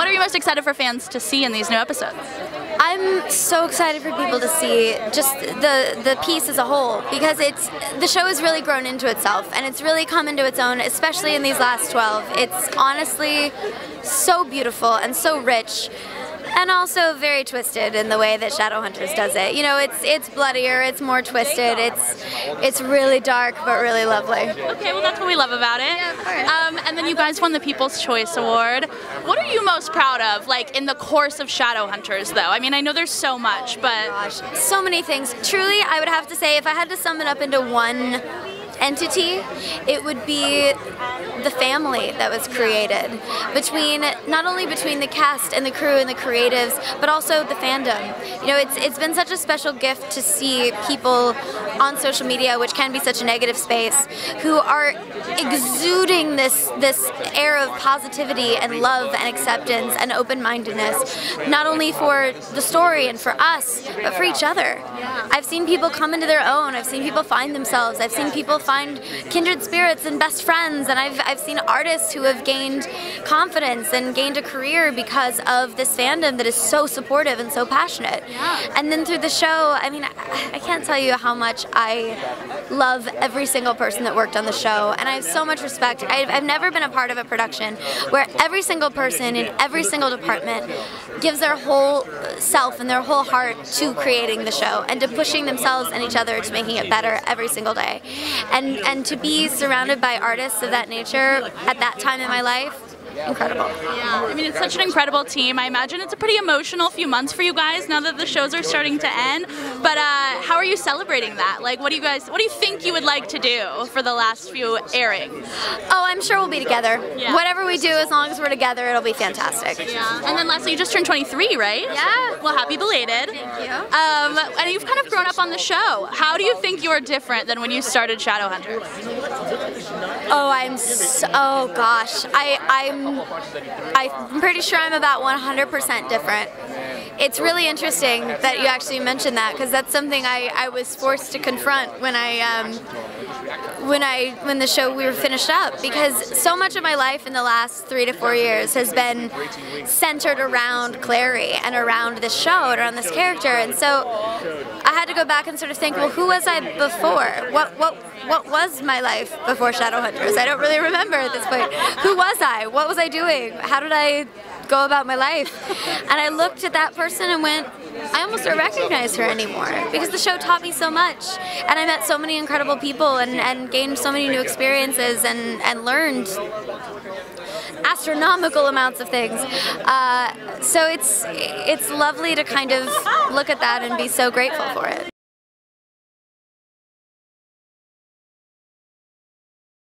What are you most excited for fans to see in these new episodes? I'm so excited for people to see just the piece as a whole, because the show has really grown into itself and it's really come into its own, especially in these last 12. It's honestly so beautiful and so rich. And also very twisted in the way that Shadowhunters does it. You know, it's bloodier, it's more twisted, it's really dark but really lovely. Okay, well that's what we love about it. Yeah, of course. And then you guys won the People's Choice Award. What are you most proud of, like in the course of Shadowhunters, though? I mean, I know there's so much, but gosh, so many things. Truly, I would have to say, if I had to sum it up into one entity, it would be the family that was created not only between the cast and the crew and the creatives, but also the fandom. You know, it's been such a special gift to see people on social media, which can be such a negative space, who are exuding this air of positivity and love and acceptance and open-mindedness, not only for the story and for us, but for each other. I've seen people come into their own, I've seen people find themselves, I've seen people find kindred spirits and best friends, and I've seen artists who have gained confidence and gained a career because of this fandom that is so supportive and so passionate. And then through the show, I mean, I can't tell you how much I love every single person that worked on the show, and I have so much respect. I've never been a part of a production where every single person in every single department gives their whole self and their whole heart to creating the show and to pushing themselves and each other to making it better every single day. And to be surrounded by artists of that nature at that time in my life, incredible. Yeah, I mean, it's such an incredible team. I imagine it's a pretty emotional few months for you guys now that the shows are starting to end. But how are you celebrating that? Like, what do you think you would like to do for the last few airings? Oh, I'm sure we'll be together. Yeah. Whatever we do, as long as we're together, it'll be fantastic. Yeah. And then lastly, you just turned 23, right? Yeah. Well, happy belated. Thank you. And you've kind of grown up on the show. How do you think you are different than when you started Shadowhunters? Oh gosh, I'm pretty sure I'm about 100% different. It's really interesting that you actually mentioned that, because that's something I was forced to confront when the show we were finished up, because so much of my life in the last 3 to 4 years has been centered around Clary and around this show and around this character, and so I had to go back and sort of think, well, who was I before? What was my life before Shadowhunters? I don't really remember at this point. Who was I? What was I doing? How did I go about my life? And I looked at that person and went, I almost don't recognize her anymore, because the show taught me so much, and I met so many incredible people and gained so many new experiences and learned astronomical amounts of things. So it's lovely to kind of look at that and be so grateful for it.